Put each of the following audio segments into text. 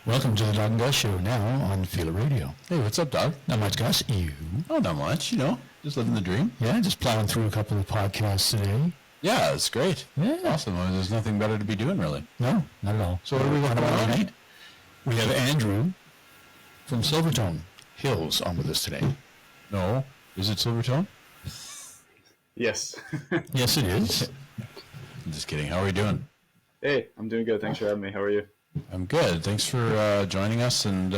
Welcome to the Dawg and Gus show now on Feel It Radio. Hey, what's up, Dawg? Not much, Gus. You? Oh, not much, just living the dream. Yeah, just plowing through a couple of podcasts today. Yeah, it's great. Yeah. Awesome. Well, there's nothing better to be doing, really. No, not at all. So what are we looking at tonight? We have Andrew from Silvertone Hills on with us today. No. Is it Silvertone? Yes. Yes, it is. I'm just kidding. How are we doing? Hey, I'm doing good. Thanks for having me. How are you? I'm good. Thanks for joining us and,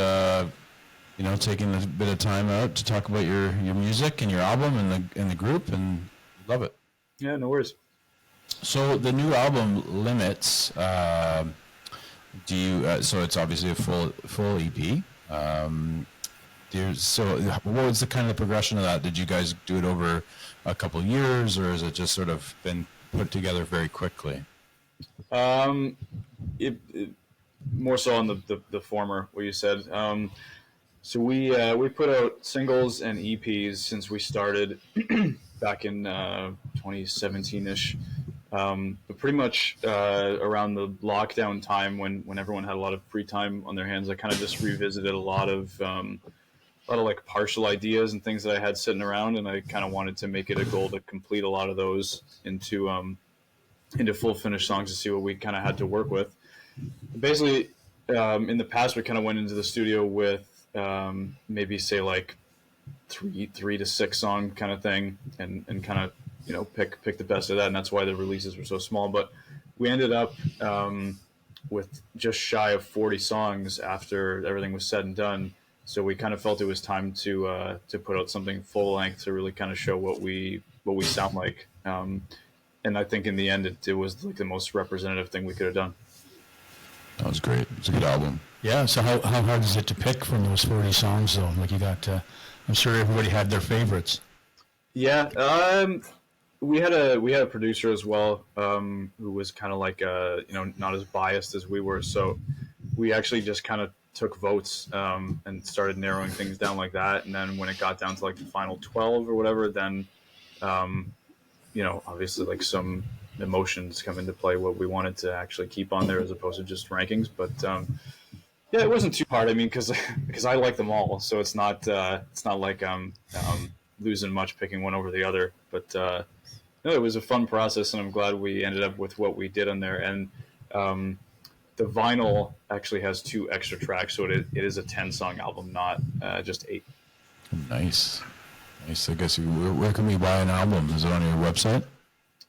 taking a bit of time out to talk about your music and your album and the group, and love it. Yeah, no worries. So the new album, Limits, so it's obviously a full EP. So what was the kind of progression of that? Did you guys do it over a couple of years, or has it just sort of been put together very quickly? It more so on the former, what you said. So we put out singles and EPs since we started back in 2017-ish. But pretty much around the lockdown time when everyone had a lot of free time on their hands, I kind of just revisited a lot of like partial ideas and things that I had sitting around, and I kind of wanted to make it a goal to complete a lot of those into full finished songs to see what we kind of had to work with. Basically, in the past, we kind of went into the studio with maybe say like three to six song kind of thing, and kind of pick the best of that, and that's why the releases were so small. But we ended up with just shy of 40 songs after everything was said and done. So we kind of felt it was time to put out something full length to really kind of show what we sound like. And I think in the end, it was like the most representative thing we could have done. That was great. It's a good album. Yeah, so how hard is it to pick from those 40 songs, though? Like you got, I'm sure everybody had their favorites. Yeah, we had a producer as well, who was kind of like, not as biased as we were. So we actually just kind of took votes and started narrowing things down like that. And then when it got down to like the final 12 or whatever, then, obviously like some emotions come into play, what we wanted to actually keep on there as opposed to just rankings. But yeah, it wasn't too hard. I mean, because I like them all, so it's not like I'm losing much picking one over the other. But no, it was a fun process, and I'm glad we ended up with what we did on there. And the vinyl actually has 2 extra tracks, so it is a 10-song album, not just 8. Nice. I guess where can we buy an album? Is it on your website?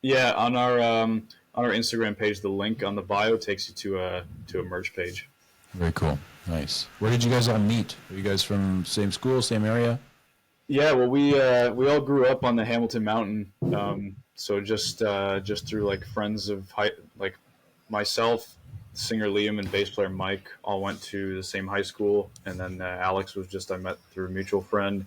Yeah, on our Instagram page, the link on the bio takes you to a merch page. Very cool. Nice. Where did you guys all meet? Are you guys from same school, same area? Yeah, well, we all grew up on the Hamilton Mountain, so just through like friends of like myself, singer Liam and bass player Mike all went to the same high school, and then Alex was I met through a mutual friend.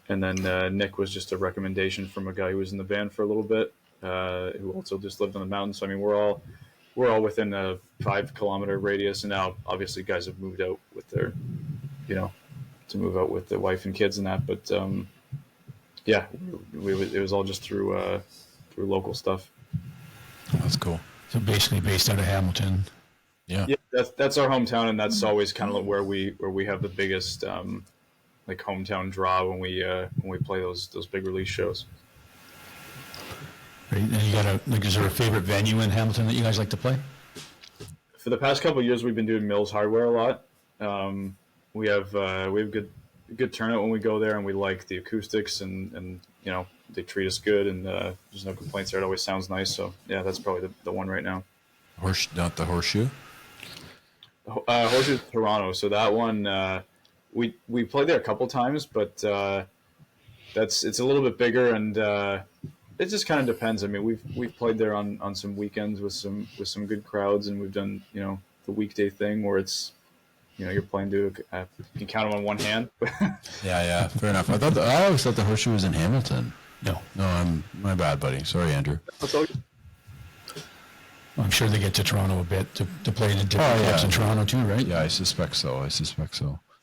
And then Nick was just a recommendation from a guy who was in the band for a little bit, who also just lived on the mountain. So I mean, we're all within a 5-kilometer radius, and now obviously guys have moved out with their, to move out with the wife and kids and that. But yeah, it was all just through local stuff. That's cool. So basically based out of Hamilton. Yeah. Yeah, that's our hometown, and that's always kind of where we have the biggest like hometown draw when we play those big release shows. Right. And you got is there a favorite venue in Hamilton that you guys like to play? For the past couple of years, we've been doing Mills Hardware a lot. We have good turnout when we go there, and we like the acoustics, and they treat us good, and there's no complaints there. It always sounds nice. So yeah, that's probably the one right now. Not the Horseshoe. Horseshoe Toronto. So that one we played there a couple times, but it's a little bit bigger, and it just kind of depends. I mean, we've played there on some weekends with some good crowds, and we've done the weekday thing where it's you're playing to you can count them on one hand. Yeah, fair enough. I always thought the Horseshoe was in Hamilton. No, I'm my bad, buddy. Sorry, Andrew. I'm sure they get to Toronto a bit to play the different clubs in Toronto too, right? Yeah, I suspect so.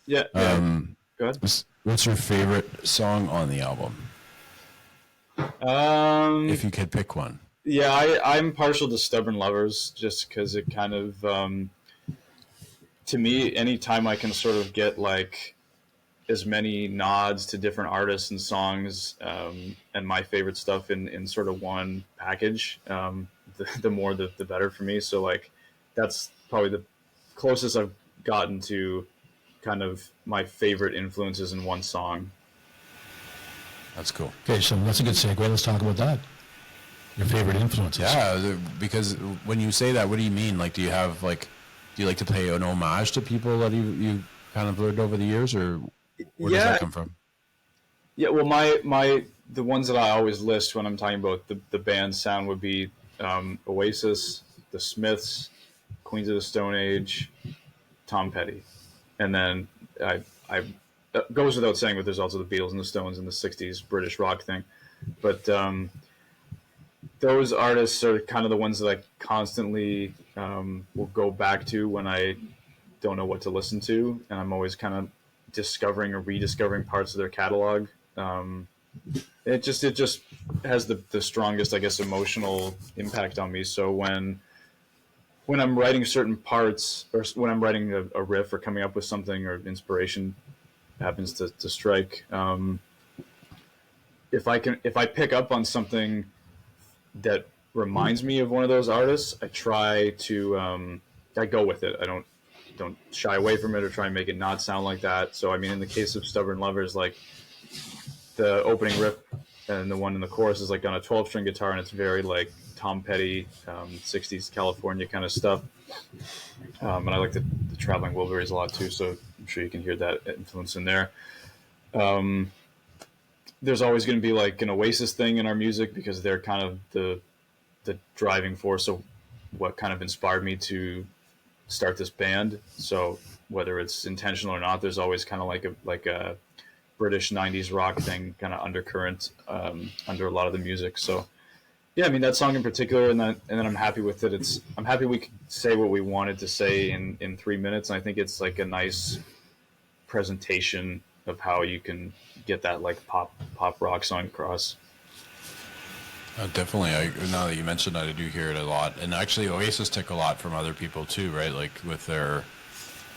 Yeah. Go ahead. What's your favorite song on the album? If you could pick one. Yeah, I'm partial to Stubborn Lovers just because it kind of to me, anytime I can sort of get like as many nods to different artists and songs, and my favorite stuff in sort of one package, the more the better for me. So like that's probably the closest I've gotten to kind of my favorite influences in one song. That's cool. Okay, so that's a good segue. Let's talk about that. Your favorite influences. Yeah, because when you say that, what do you mean? Like, do you like to pay an homage to people that you kind of learned over the years, or where does that come from? Yeah, well, the ones that I always list when I'm talking about the band sound would be Oasis, The Smiths, Queens of the Stone Age, Tom Petty, and then I it goes without saying, but there's also the Beatles and the Stones and the '60s British rock thing, but those artists are kind of the ones that I constantly will go back to when I don't know what to listen to, and I'm always kind of discovering or rediscovering parts of their catalog. It just has the strongest, I guess, emotional impact on me. So when I'm writing certain parts, or when I'm writing a riff or coming up with something, or inspiration happens to strike, if I pick up on something that reminds me of one of those artists, I try to I go with it. I don't shy away from it or try and make it not sound like that. So I mean, in the case of Stubborn Lovers, like the opening riff and the one in the chorus is like on a 12-string guitar, and it's very like Tom Petty, 60s California kind of stuff. And I like the Traveling Wilburys a lot too, so I'm sure you can hear that influence in there. There's always going to be like an Oasis thing in our music, because they're kind of the driving force of what kind of inspired me to start this band. So whether it's intentional or not, there's always kind of like a British 90s rock thing kind of undercurrent under a lot of the music. So yeah, I mean, that song in particular, and then I'm happy with it. I'm happy we could say what we wanted to say in 3 minutes, and I think it's like a nice presentation of how you can get that like pop rock song across. Definitely. Now that you mentioned that, I do hear it a lot. And actually, Oasis took a lot from other people too, right? Like with their,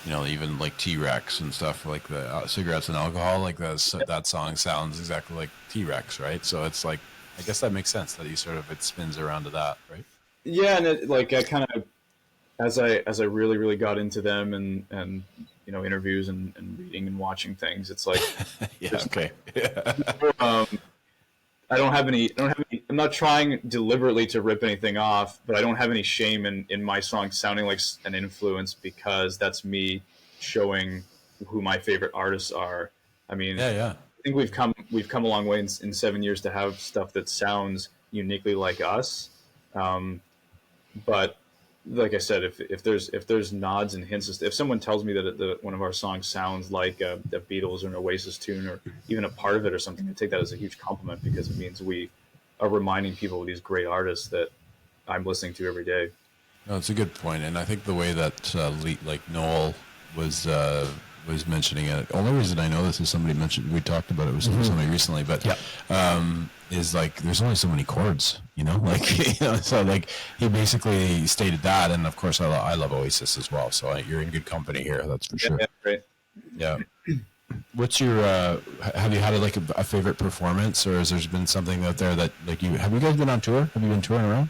even like T-Rex and stuff, like the Cigarettes and Alcohol, like that song sounds exactly like T-Rex, right? So it's like, I guess that makes sense that it spins around to that, right? Yeah, and I kind of, as I really, really got into them and interviews and reading and watching things, it's like, yeah, okay. Yeah. I don't have any, I'm not trying deliberately to rip anything off, but I don't have any shame in my song sounding like an influence, because that's me showing who my favorite artists are. I mean, yeah. I think we've come a long way in 7 years to have stuff that sounds uniquely like us. But like I said, if there's nods and hints, if someone tells me that one of our songs sounds like a Beatles or an Oasis tune, or even a part of it or something, I take that as a huge compliment, because it means we are reminding people of these great artists that I'm listening to every day. No, it's a good point, and I think the way that Noel was mentioning it. The only reason I know this is somebody mentioned, we talked about it with somebody recently, but is like there's only so many chords, so like he basically stated that, and of course I love Oasis as well, so you're in good company here, that's for sure. Yeah, great. Yeah. What's your have you had like a favorite performance, or has there been something out there that like have you guys been on tour? Have you been touring around?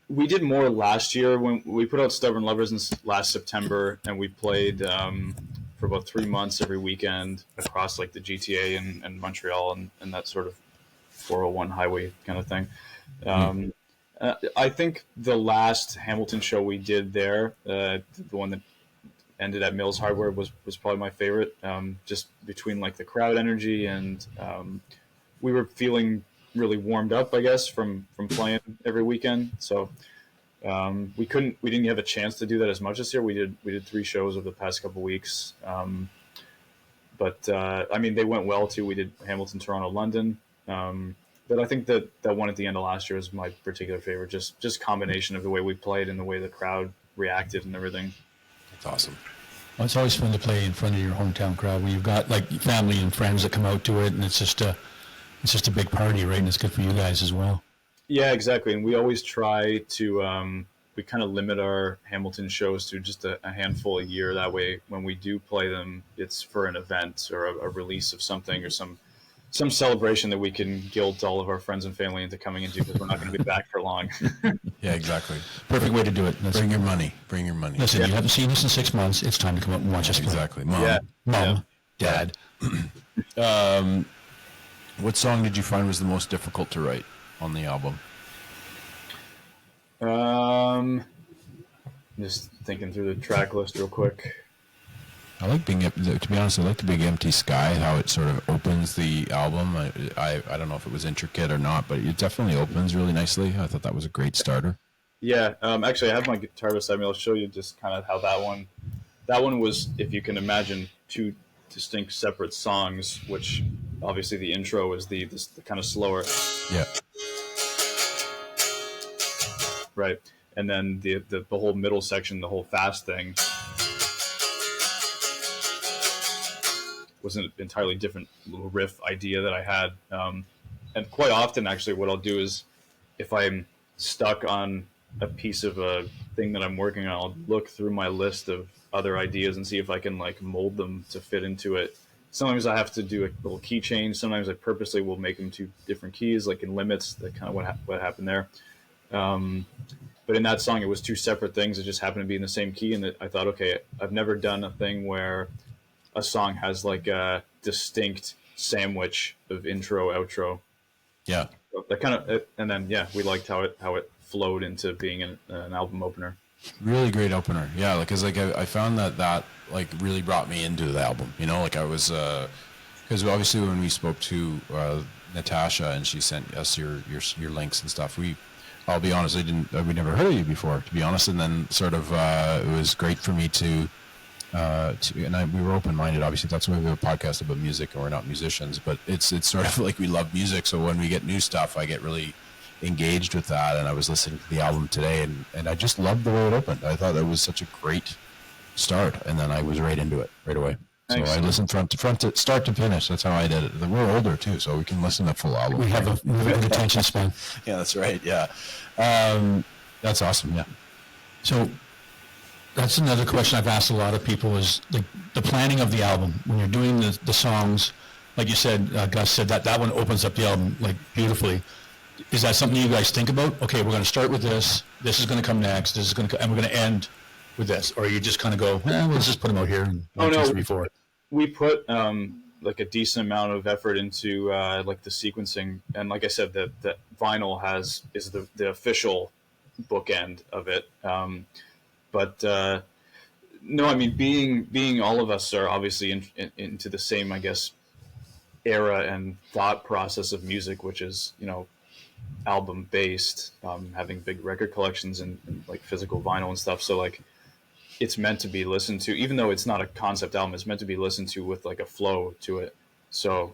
We did more last year when we put out Stubborn Lovers in last September, and we played for about 3 months every weekend across like the GTA and Montreal and that sort of 401 highway kind of thing. I think the last Hamilton show we did there, the one that ended at Mills Hardware, was probably my favorite, just between like the crowd energy and we were feeling really warmed up, I guess, from playing every weekend. So we didn't have a chance to do that as much this year. We did 3 shows over the past couple weeks. But I mean, they went well too. We did Hamilton, Toronto, London. But I think that one at the end of last year was my particular favorite. Just combination of the way we played and the way the crowd reacted and everything. That's awesome. Well, it's always fun to play in front of your hometown crowd when you've got like family and friends that come out to it, and it's just a big party, right? And it's good for you guys as well. Yeah, exactly. And we always try to we kind of limit our Hamilton shows to just a handful a year. That way, when we do play them, it's for an event or a release of something or some celebration that we can guilt all of our friends and family into coming into, because we're not going to be back for long. Yeah, exactly. Perfect way to do it. Bring your money. Bring your money. Listen, you haven't seen us in 6 months. It's time to come up and watch us play. Exactly. Mom. Yeah. Mom, Dad. What song did you find was the most difficult to write on the album? Just thinking through the track list real quick. I like to be honest, I like the Big Empty Sky, how it sort of opens the album. I don't know if it was intricate or not, but it definitely opens really nicely. I thought that was a great starter. Yeah, actually, I have my guitar beside me. I'll show you just kind of how that one was, if you can imagine, two distinct separate songs, which obviously the intro is the kind of slower. Yeah. Right. And then the whole middle section, the whole fast thing, was an entirely different little riff idea that I had. And quite often, actually, what I'll do is, if I'm stuck on a piece of a thing that I'm working on, I'll look through my list of other ideas and see if I can like mold them to fit into it. Sometimes I have to do a little key change. Sometimes I purposely will make them two different keys, like in Limits, that kind of what happened there. But in that song, it was two separate things. It just happened to be in the same key. And I thought, okay, I've never done a thing where a song has like a distinct sandwich of intro, outro. Yeah. So that kind of, and then, yeah, we liked how it flowed into being an album opener. Really great opener. Yeah. Because I found that like really brought me into the album, you know, like I was, because obviously when we spoke to Natasha and she sent us your links and stuff, I'll be honest, we never heard of you before, to be honest. And then sort of, it was great for me we were open-minded. Obviously, that's why we have a podcast about music, and we're not musicians. But it's sort of like we love music, so when we get new stuff, I get really engaged with that. And I was listening to the album today, and I just loved the way it opened. I thought that was such a great start, and then I was right into it right away. Thanks. So I listened front to start to finish. That's how I did it. We're older too, so we can listen to full album. We have a good attention span. Yeah, that's right. Yeah, that's awesome. Yeah. So that's another question I've asked a lot of people is the planning of the album. When you're doing the songs, like you said, Gus said that one opens up the album like beautifully. Is that something you guys think about? Okay, we're going to start with this. This is going to come next. This is going to, and we're going to end with this. Or you just kind of go, let's just put them out here. And before. We put like a decent amount of effort into like the sequencing, and like I said, that vinyl is the official bookend of it. But no, I mean, being all of us are obviously into the same, I guess, era and thought process of music, which is, you know, album based, having big record collections and like physical vinyl and stuff. So like, it's meant to be listened to, even though it's not a concept album, it's meant to be listened to with like a flow to it. So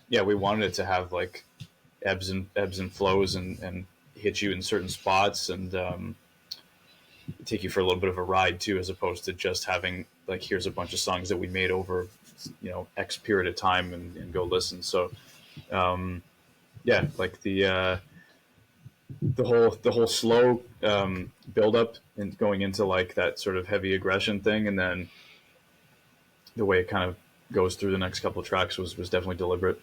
yeah, we wanted it to have like ebbs and flows and hit you in certain spots and take you for a little bit of a ride too, as opposed to just having like, here's a bunch of songs that we made over, you know, X period of time and go listen. So yeah, like the whole slow build up and going into like that sort of heavy aggression thing, and then the way it kind of goes through the next couple of tracks was definitely deliberate.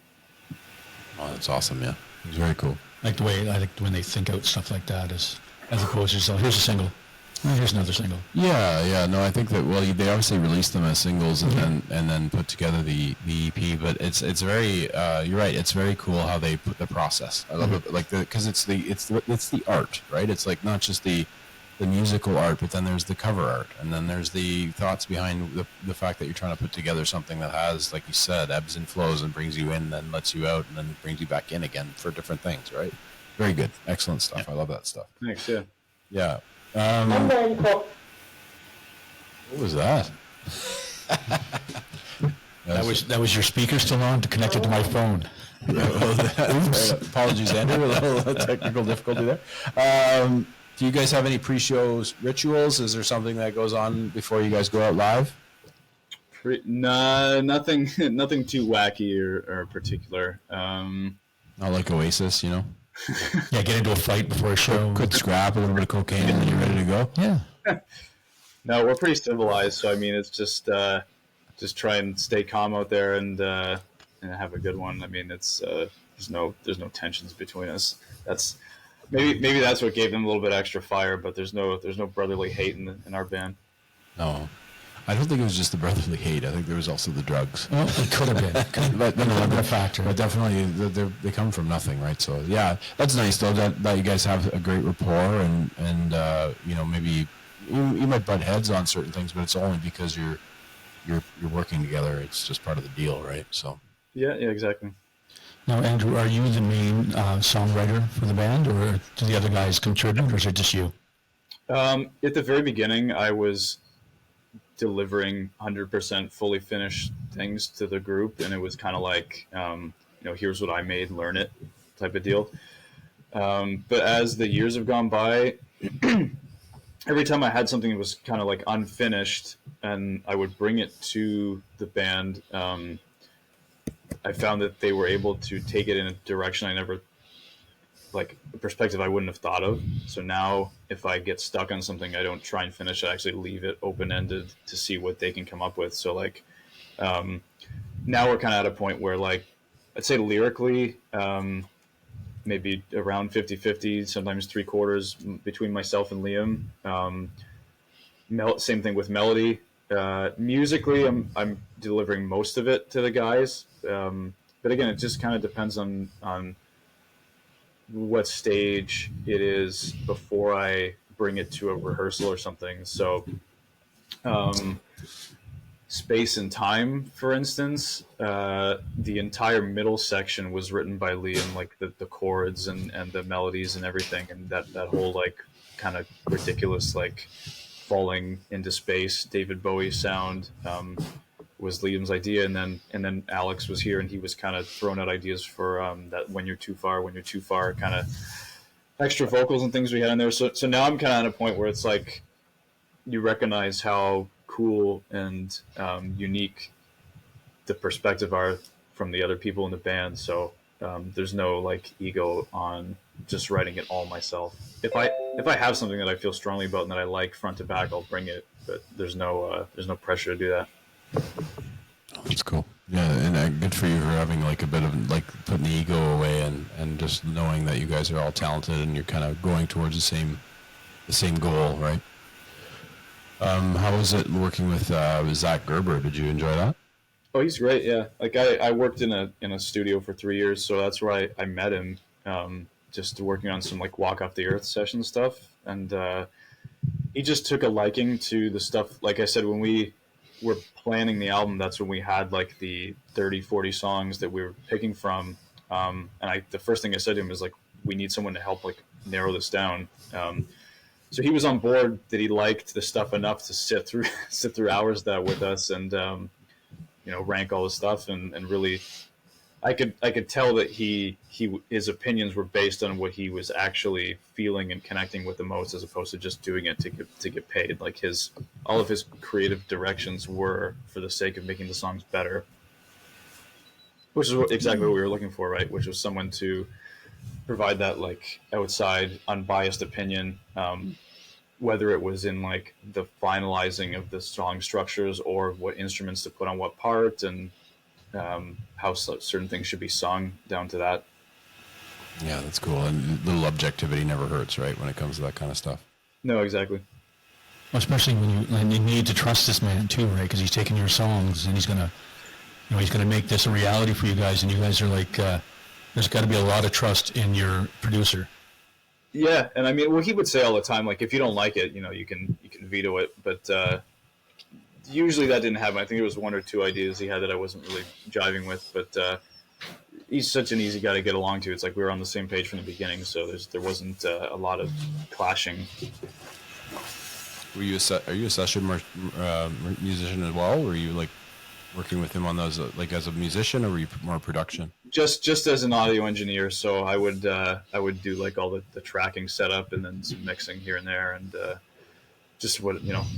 Oh, that's awesome. Yeah, it's very cool. I like when they think out stuff like that as opposed to, so here's a single. Here's another single. Yeah. No, I think that they obviously released them as singles and then put together the EP. But it's very you're right. It's very cool how they put the process. I love it, like because it's the art, right? It's like not just the musical art, but then there's the cover art, and then there's the thoughts behind the fact that you're trying to put together something that has, like you said, ebbs and flows and brings you in, then lets you out, and then brings you back in again for different things, right? Very good, excellent stuff. I love that stuff. Thanks. Yeah. Yeah. What was that? That was your speaker still on to connect it to my phone. Oops. Apologies, Andrew. A little technical difficulty there. Do you guys have any pre-shows rituals? Is there something that goes on before you guys go out live? No, nothing too wacky or particular. Not like Oasis, you know? Yeah, get into a fight before a show. Quick scrap, a little bit of cocaine, and then you're ready to go. Yeah. No, we're pretty civilized, so I mean, it's just try and stay calm out there and have a good one. I mean, it's there's no tensions between us. That's maybe that's what gave them a little bit extra fire, but there's no brotherly hate in our band. No, I don't think it was just the brotherly hate. I think there was also the drugs. Well, it could have been. But a factor. But definitely, they come from nothing, right? So yeah, that's nice though that you guys have a great rapport, and maybe you might butt heads on certain things, but it's only because you're working together. It's just part of the deal, right? So Yeah, exactly. Now, Andrew, are you the main songwriter for the band, or do the other guys contribute, or is it just you? At the very beginning, I was delivering 100% fully finished things to the group, and it was kind of like, here's what I made, learn it type of deal. But as the years have gone by, every time I had something that was kind of like unfinished and I would bring it to the band, I found that they were able to take it in a direction I never, like a perspective I wouldn't have thought of. So now if I get stuck on something, I don't try and finish it. I actually leave it open-ended to see what they can come up with. So like, now we're kind of at a point where like, I'd say lyrically, maybe around 50-50, sometimes 3/4 between myself and Liam. Same thing with melody. Musically, I'm delivering most of it to the guys. But again, it just kind of depends on what stage it is before I bring it to a rehearsal or something. So, Space and Time, for instance, the entire middle section was written by Liam, like the chords and the melodies and everything, and that whole like kind of ridiculous like falling into space David Bowie sound was Liam's idea, and then Alex was here and he was kind of throwing out ideas for that when you're too far kind of extra vocals and things we had in there. So now I'm kind of at a point where it's like you recognize how cool and unique the perspective are from the other people in the band. So there's no like ego on just writing it all myself. If I have something that I feel strongly about and that I like front to back, I'll bring it. But there's no pressure to do that. that's cool. Yeah, and good for you for having like a bit of like putting the ego away and just knowing that you guys are all talented and you're kind of going towards the same goal, right? How was it working with Zach Gerber? Did you enjoy that? Oh, he's great. Yeah, like I worked in a studio for 3 years, so that's where I met him. Just working on some like Walk Off the Earth session stuff, and he just took a liking to the stuff. Like I said, when we were planning the album, that's when we had like the 30-40 songs that we were picking from. And the first thing I said to him was like, we need someone to help like narrow this down. So he was on board that he liked the stuff enough to sit through hours that with us and rank all the stuff and really I could tell that his opinions were based on what he was actually feeling and connecting with the most, as opposed to just doing it to get paid. Like all of his creative directions were for the sake of making the songs better, which is exactly what we were looking for, right? Which was someone to provide that like outside, unbiased opinion, whether it was in like the finalizing of the song structures or what instruments to put on what part and how certain things should be sung down to that. Yeah, that's cool. And a little objectivity never hurts, right, when it comes to that kind of stuff. No, exactly. Well, especially when you need to trust this man too, right? Because he's taking your songs and he's gonna make this a reality for you guys, and you guys are like, there's got to be a lot of trust in your producer. Yeah, and I mean, well, he would say all the time, like, if you don't like it, you can veto it, but usually that didn't happen. I think it was 1 or 2 ideas he had that I wasn't really jiving with, but he's such an easy guy to get along to. It's like we were on the same page from the beginning, so there wasn't a lot of clashing. Are you a session musician as well, or are you like working with him on those like as a musician, or were you more production? Just as an audio engineer, so I would do like all the tracking setup and then some mixing here and there, and just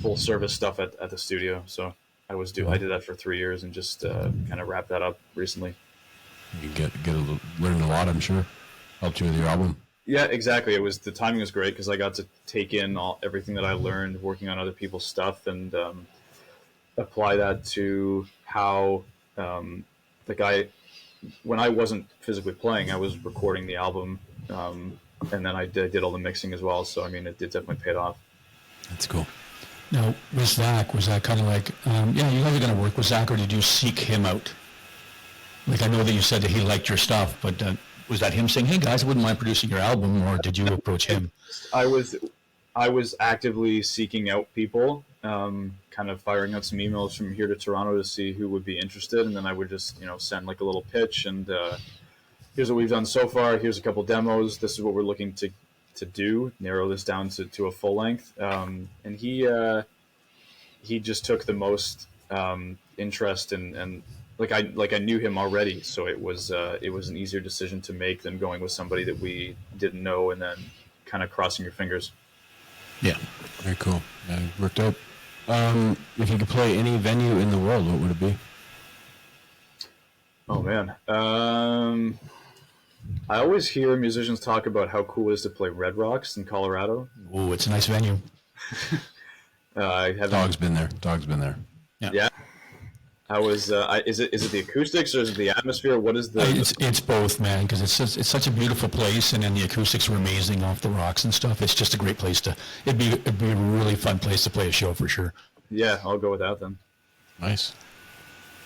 full service stuff at the studio. So I did that for 3 years and just kind of wrapped that up recently. You learn a lot, I'm sure. Helped you with your album. Yeah, exactly. The timing was great because I got to take in everything that I learned working on other people's stuff and apply that to how the guy when I wasn't physically playing, I was recording the album, and then I did all the mixing as well. So I mean, it definitely paid off. That's cool. Now, with Zach, was that kind of like, yeah, you guys are going to work with Zach, or did you seek him out? Like, I know that you said that he liked your stuff, but was that him saying, "Hey guys, I wouldn't mind producing your album," or did you approach him? I was actively seeking out people, kind of firing out some emails from here to Toronto to see who would be interested, and then I would just send like a little pitch and here's what we've done so far. Here's a couple demos. This is what we're looking to do. Narrow this down to a full length, and he just took the most interest and like I knew him already, so it was an easier decision to make than going with somebody that we didn't know and then kind of crossing your fingers. Yeah, very cool. Yeah, it worked out. If you could play any venue in the world, what would it be? Oh man, I always hear musicians talk about how cool it is to play Red Rocks in Colorado. Oh, it's a nice venue. I haven't. Dog's been there. Dog's been there. Yeah. How was? Is it the acoustics or is it the atmosphere? What is the? It's both, man, because it's such a beautiful place, and then the acoustics were amazing off the rocks and stuff. It's just a great place to. It'd be a really fun place to play a show for sure. Yeah, I'll go with that then. Nice.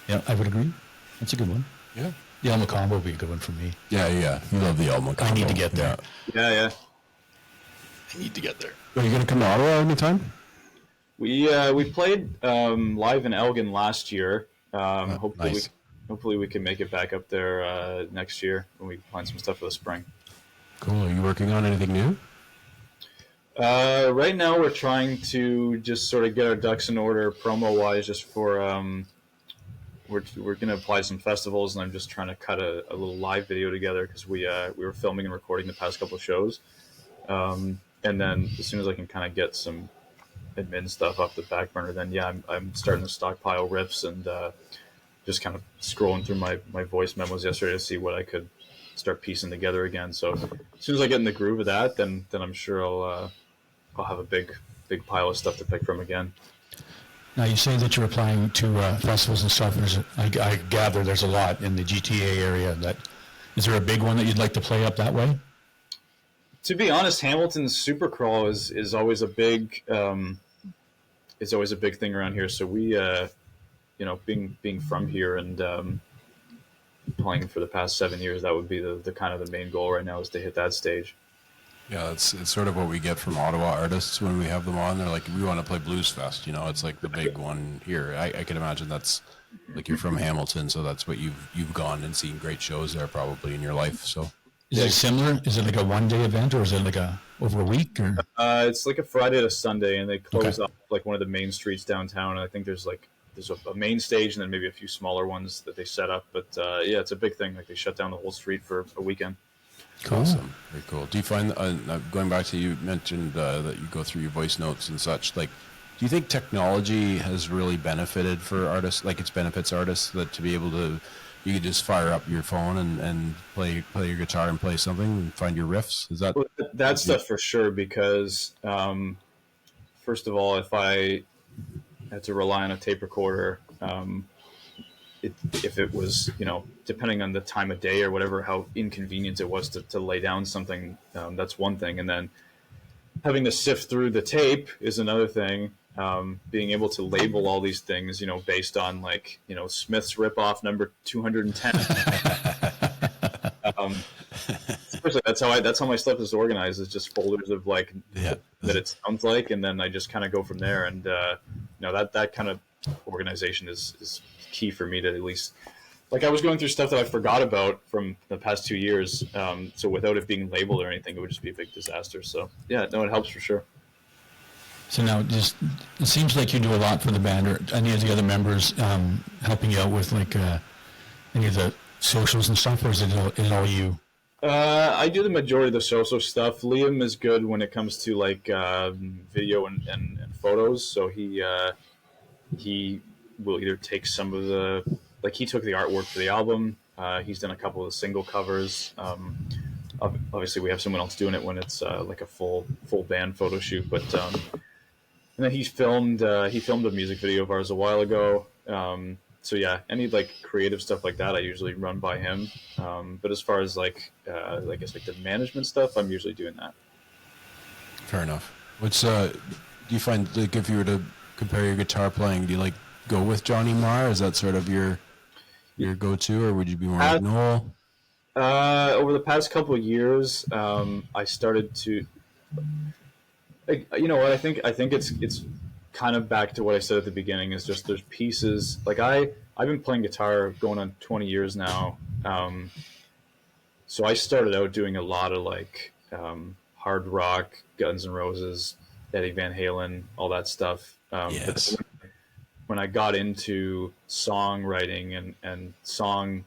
Yeah, I would agree. That's a good one. Yeah. The Alma Combo would be a good one for me. Yeah. You love the Alma Combo. I need to get there. Yeah. I need to get there. Are you going to come to Ottawa anytime? We played live in Elgin last year. Nice. Hopefully we can make it back up there next year when we find some stuff for the spring. Cool. Are you working on anything new? Right now we're trying to just sort of get our ducks in order promo wise, just for we're going to apply some festivals, and I'm just trying to cut a little live video together because we were filming and recording the past couple of shows, and then as soon as I can kind of get some admin stuff off the back burner, then yeah, I'm starting to stockpile riffs and just kind of scrolling through my voice memos yesterday to see what I could start piecing together again. So as soon as I get in the groove of that, then I'm sure I'll have a big pile of stuff to pick from again. Now, you say that you're applying to festivals and stuff. I gather there's a lot in the GTA area. Is there a big one that you'd like to play up that way? To be honest, Hamilton's Supercrawl is always a big thing around here. So we, being from here and playing for the past 7 years, that would be the kind of the main goal right now is to hit that stage. Yeah, it's sort of what we get from Ottawa artists when we have them on. They're like, we want to play Blues Fest. It's like the big one here. I can imagine that's like you're from Hamilton, so that's what you've gone and seen great shows there probably in your life. So is it similar? Is it like a one-day event, or is it like over a week? Or it's like a Friday to Sunday, and they close up like one of the main streets downtown. And I think there's a main stage and then maybe a few smaller ones that they set up. But yeah, it's a big thing. Like they shut down the whole street for a weekend. Cool. Awesome. Very cool. Do you find, going back to you mentioned that you go through your voice notes and such, like, do you think technology has really benefited for artists, like it benefits artists that to be able to, you could just fire up your phone and play your guitar and play something and find your riffs? Is that? Well, that stuff for sure, because first of all, if I had to rely on a tape recorder, if it was, depending on the time of day or whatever, how inconvenient it was to lay down something, that's one thing. And then having to sift through the tape is another thing. Being able to label all these things, based on like, Smith's ripoff number 210. Especially that's how my stuff is organized. Is just folders of like that it sounds like, and then I just kind of go from there. And that kind of organization is key for me to at least, like, I was going through stuff that I forgot about from the past 2 years. So without it being labeled or anything, it would just be a big disaster. So yeah, no, it helps for sure. So now, it seems like you do a lot for the band, or any of the other members helping you out with like any of the socials and stuff, or is it all you? I do the majority of the social stuff. Liam is good when it comes to like video and photos. So he will either take some of he took the artwork for the album. He's done a couple of the single covers. obviously we have someone else doing it when it's like a full band photo shoot. But and then he filmed a music video of ours a while ago. So yeah, any like creative stuff like that, I usually run by him. But as far as like I guess like the management stuff, I'm usually doing that. Fair enough. What's do you find, like, if you were to compare your guitar playing, do you like go with Johnny Marr? Is that sort of your go-to, or would you be more like Noel? Over the past couple of years, I started to, like, you know what, I think it's kind of back to what I said at the beginning. Is just there's pieces like I've been playing guitar going on 20 years now. So I started out doing a lot of like hard rock, Guns N' Roses, Eddie Van Halen, all that stuff. Yes. But when I got into songwriting and song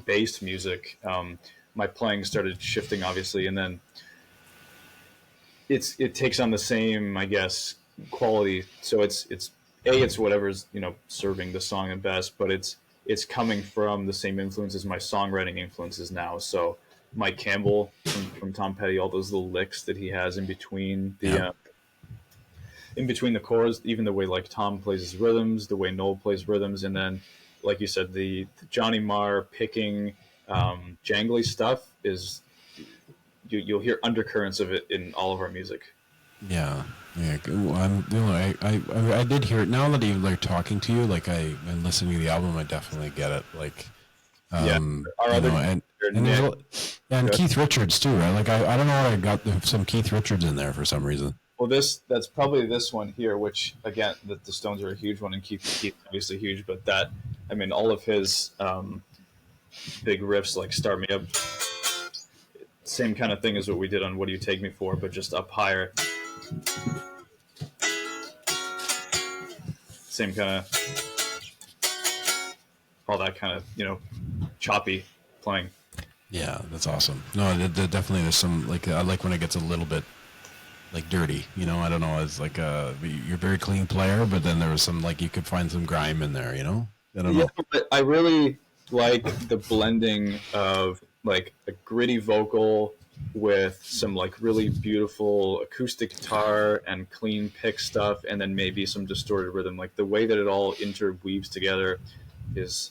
based music, my playing started shifting, obviously, and then it takes on the same, I guess, quality. So it's whatever's, you know, serving the song the best, but it's coming from the same influences my songwriting influences now. So Mike Campbell from Tom Petty, all those little licks that he has in between the in between the chords, even the way like Tom plays his rhythms, the way Noel plays rhythms, and then like you said, the Johnny Marr picking jangly stuff is you'll hear undercurrents of it in all of our music. Yeah. I did hear it now that you like talking to you. Like and listening to the album, I definitely get it. Like, Our other and Keith Richards too, right? Like I don't know why I got some Keith Richards in there for some reason. Well, that's probably this one here, which again, the Stones are a huge one, and Keith obviously huge, but I mean, all of his big riffs like "Start Me Up," same kind of thing as what we did on "What Do You Take Me For," but just up higher. Same kind of, all that kind of, you know, choppy playing. Yeah, that's awesome. No, definitely there's some, like, I like when it gets a little bit like dirty, you know. I don't know, it's like you're a very clean player, but then there was some, like, you could find some grime in there, you know. I don't know. But I really like the blending of like a gritty vocal with some like really beautiful acoustic guitar and clean pick stuff, and then maybe some distorted rhythm. Like the way that it all interweaves together is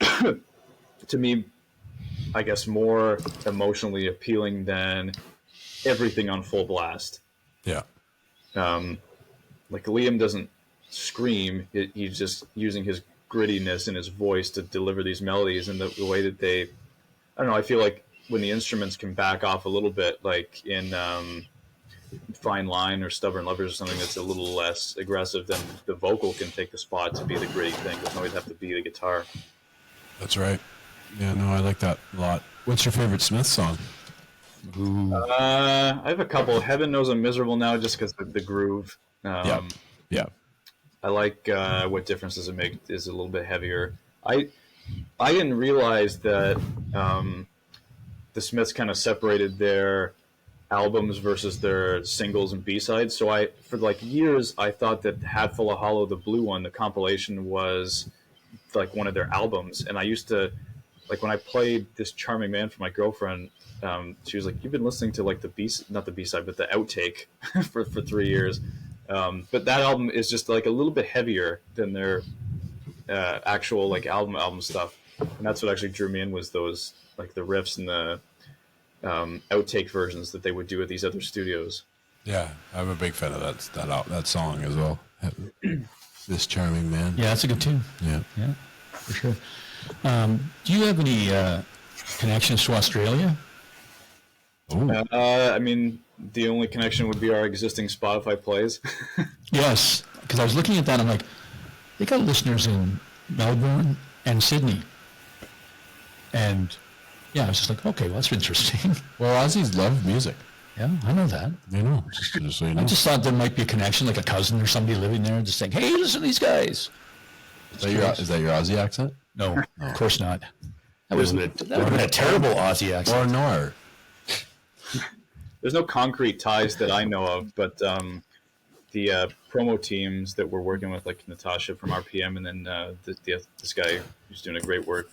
to me, I guess, more emotionally appealing than everything on full blast. Yeah. Like Liam doesn't scream; he's just using his grittiness in his voice to deliver these melodies, and the way that I don't know. I feel like when the instruments can back off a little bit, like in Fine Line or Stubborn Lovers or something that's a little less aggressive, then the vocal can take the spot to be the gritty thing. It doesn't always have to be the guitar. That's right. Yeah, no, I like that a lot. What's your favorite Smith song? I have a couple. Heaven Knows I'm Miserable Now, just because the groove. Yeah. I like What Difference Does It Make is a little bit heavier. I didn't realize that the Smiths kind of separated their albums versus their singles and B-sides. So for like years, I thought that Hatful of Hollow, the blue one, the compilation, was like one of their albums. And I used to, like, when I played This Charming Man for my girlfriend, she was like, "You've been listening to like not the B-side, but the outtake for 3 years." But that album is just like a little bit heavier than their actual like album stuff. And that's what actually drew me in, was those, like, the riffs and the outtake versions that they would do at these other studios. Yeah, I'm a big fan of that song as well. This Charming Man. Yeah, that's a good tune. Yeah, for sure. Do you have any connections to Australia? I mean, the only connection would be our existing Spotify plays. Yes, because I was looking at that, and I'm like, they got listeners in Melbourne and Sydney. And yeah, I was just like, okay, well, that's interesting. well, Aussies love music. Yeah, I know that. You know, just so you know. I just thought there might be a connection, like a cousin or somebody living there, just saying, hey, listen to these guys. Is that your Aussie accent? No, of course not. That would have been a terrible Aussie accent. Or Nor. There's no concrete ties that I know of, but the promo teams that we're working with, like Natasha from RPM, and then this guy who's doing a great work,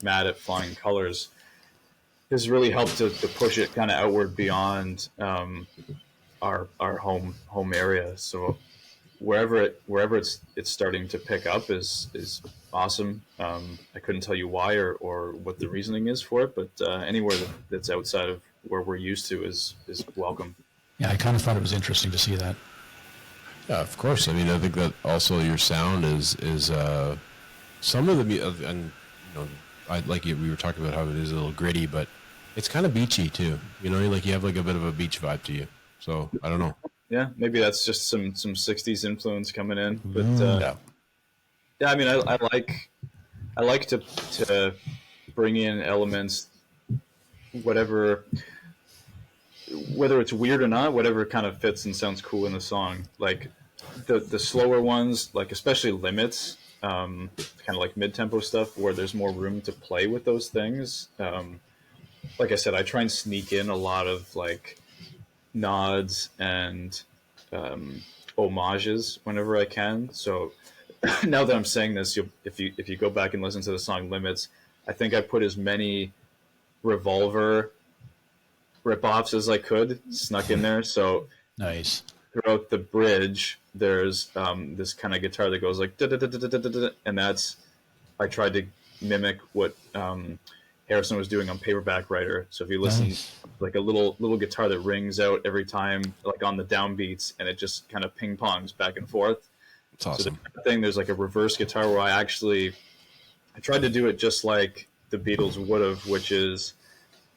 Matt at Flying Colors, has really helped to push it kind of outward beyond our home area. So wherever it's starting to pick up is awesome. I couldn't tell you why or what the reasoning is for it, but anywhere that's outside of where we're used to is welcome. Yeah, I kind of thought it was interesting to see that. Yeah, of course. I mean, I think that also your sound is some of the and you know, I like it. We were talking about how it is a little gritty, but it's kind of beachy too. You know, like you have like a bit of a beach vibe to you. So I don't know. Yeah, maybe that's just some '60s influence coming in, but yeah. I mean, I like to bring in elements, whatever, whether it's weird or not, whatever kind of fits and sounds cool in the song. Like the slower ones, like especially limits, kind of like mid-tempo stuff where there's more room to play with those things. Like I said, I try and sneak in a lot of like nods and homages whenever I can. So now that I'm saying this, if you go back and listen to the song Limits, I think I put as many Revolver rip-offs as I could snuck in there. So Nice. throughout the bridge, there's this kind of guitar that goes like da da da da da da, and that's I tried to mimic what Harrison was doing on Paperback Writer. So if you listen, like a little guitar that rings out every time, like on the downbeats, and it just kind of ping pongs back and forth. It's awesome. So the thing, there's like a reverse guitar where I tried to do it just like the Beatles would have, which is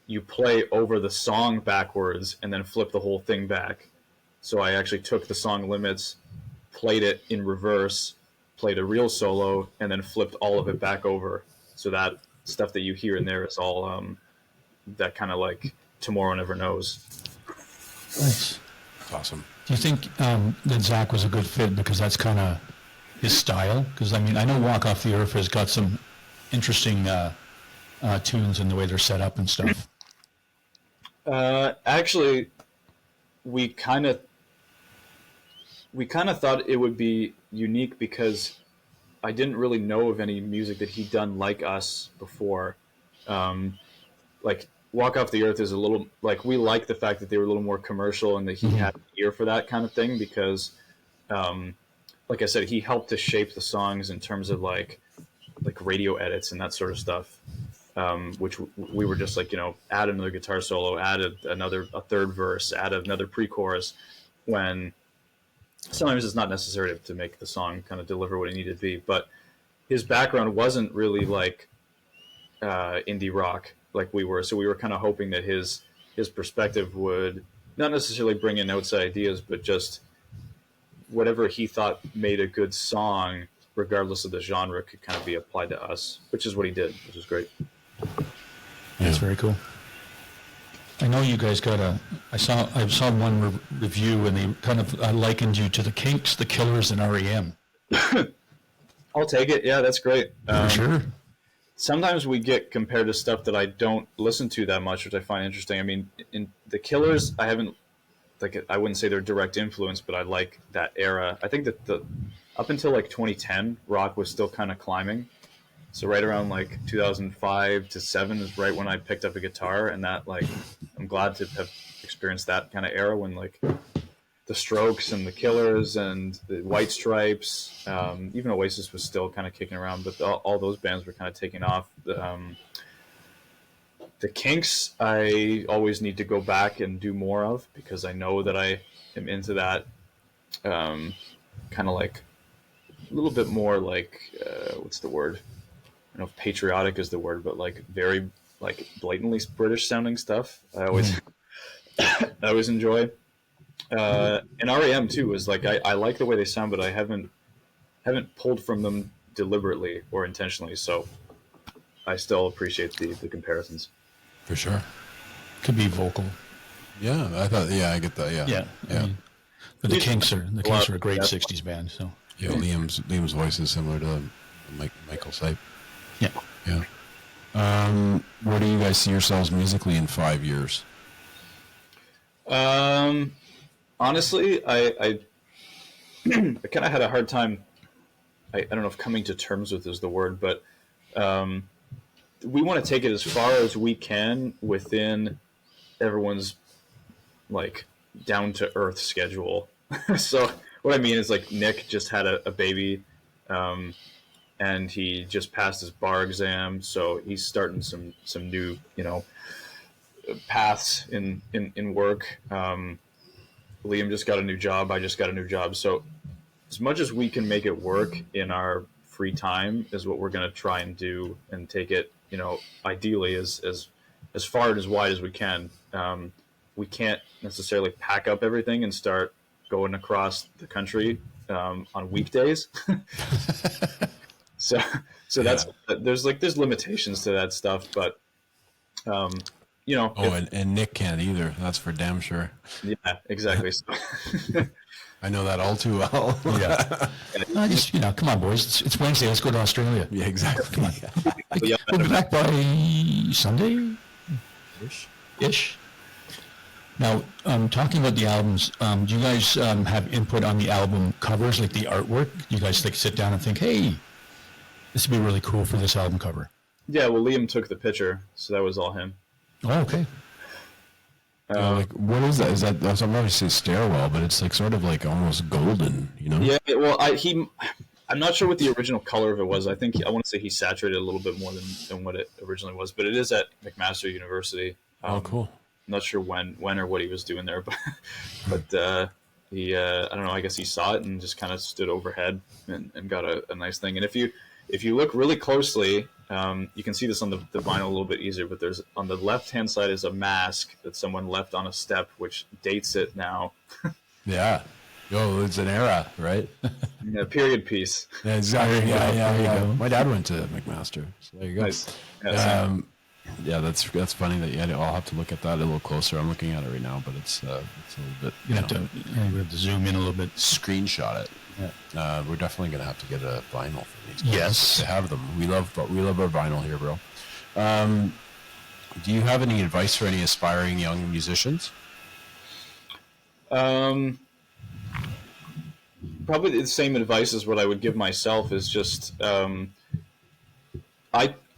you play over the song backwards and then flip the whole thing back. So I actually took the song Limits, played it in reverse, played a real solo, and then flipped all of it back over. So that stuff that you hear in there is all that kind of like Tomorrow Never Knows. Nice. It's awesome. Do you think that Zach was a good fit because that's kind of his style? Because I mean, I know Walk Off the Earth has got some interesting tunes in the way they're set up and stuff. Actually, we kind of thought it would be unique because I didn't really know of any music that he'd done like us before. Like Walk Off the Earth is a little like we like the fact that they were a little more commercial and that he had an ear for that kind of thing because, like I said, he helped to shape the songs in terms of like radio edits and that sort of stuff. Which we were just like, add another guitar solo, add a third verse, add another pre-chorus, when sometimes it's not necessary to make the song kind of deliver what it needed to be. But his background wasn't really like indie rock like we were, so we were kind of hoping that his perspective would not necessarily bring in outside ideas, but just whatever he thought made a good song, regardless of the genre, could kind of be applied to us, which is what he did, which is great. That's very cool. I know you guys got I saw one review and they kind of likened you to the Kinks, the Killers, and REM. I'll take it. Yeah, that's great. For sure. Sometimes we get compared to stuff that I don't listen to that much, which I find interesting. I mean, in the Killers, I wouldn't say they're direct influence, but I like that era. I think that up until like 2010, rock was still kind of climbing. So right around like 2005 to 7 is right when I picked up a guitar, and that like I'm glad to have experienced that kind of era when like the Strokes and the Killers and the White Stripes, even Oasis was still kind of kicking around, but all those bands were kind of taking off. The Kinks, I always need to go back and do more of because I know that I am into that kind of like a little bit more like what's the word? I don't know if patriotic is the word, but like very like blatantly British sounding stuff. I always enjoy. And REM too is like I like the way they sound, but I haven't pulled from them deliberately or intentionally. So I still appreciate the comparisons. For sure. Could be vocal. Yeah, I thought. Yeah, I get that. Yeah. Yeah. I mean, but the Kinks are a great '60s band. So yeah, Liam's voice is similar to Michael Stipe. Yeah. Yeah. Where do you guys see yourselves musically in 5 years? Honestly, I kind of had a hard time. I don't know if coming to terms with is the word, but we want to take it as far as we can within everyone's like down to earth schedule. So what I mean is like Nick just had a baby, and he just passed his bar exam, so he's starting some new paths in work. Liam just got a new job. I just got a new job. So as much as we can make it work in our free time is what we're going to try and do, and take it, ideally as far and as wide as we can. We can't necessarily pack up everything and start going across the country on weekdays. so that's there's limitations to that stuff, but and Nick can't either. That's for damn sure. Yeah, exactly. I know that all too well. Yeah. Just come on, boys. It's Wednesday. Let's go to Australia. Yeah, exactly. Come on. We'll be back by Sunday. Ish. Now, talking about the albums, do you guys have input on the album covers, like the artwork? You guys sit down and think, hey, this would be really cool for this album cover? Yeah, well, Liam took the picture, so that was all him. Oh, okay. What is that? Is that, I'm going to say stairwell, but it's sort of almost golden, Yeah, well, I'm not sure what the original color of it was. I want to say he saturated a little bit more than what it originally was, but it is at McMaster University. Oh, cool. I'm not sure when or what he was doing there, but he I don't know. I guess he saw it and just kind of stood overhead and got a nice thing. And if you look really closely, you can see this on the vinyl a little bit easier. But there's on the left hand side is a mask that someone left on a step, which dates it now. Yeah. Oh, it's an era, right? Yeah, period piece. Yeah, exactly. Yeah. My dad went to McMaster, so there you go. Nice. Yeah, that's funny that you had. I'll have to look at that a little closer. I'm looking at it right now, but it's a little bit. We have to zoom in a little bit. Screenshot it. Yeah. We're definitely gonna have to get a vinyl for these guys. Yes, to have them. We love our vinyl here, bro. Do you have any advice for any aspiring young musicians? Probably the same advice as what I would give myself is just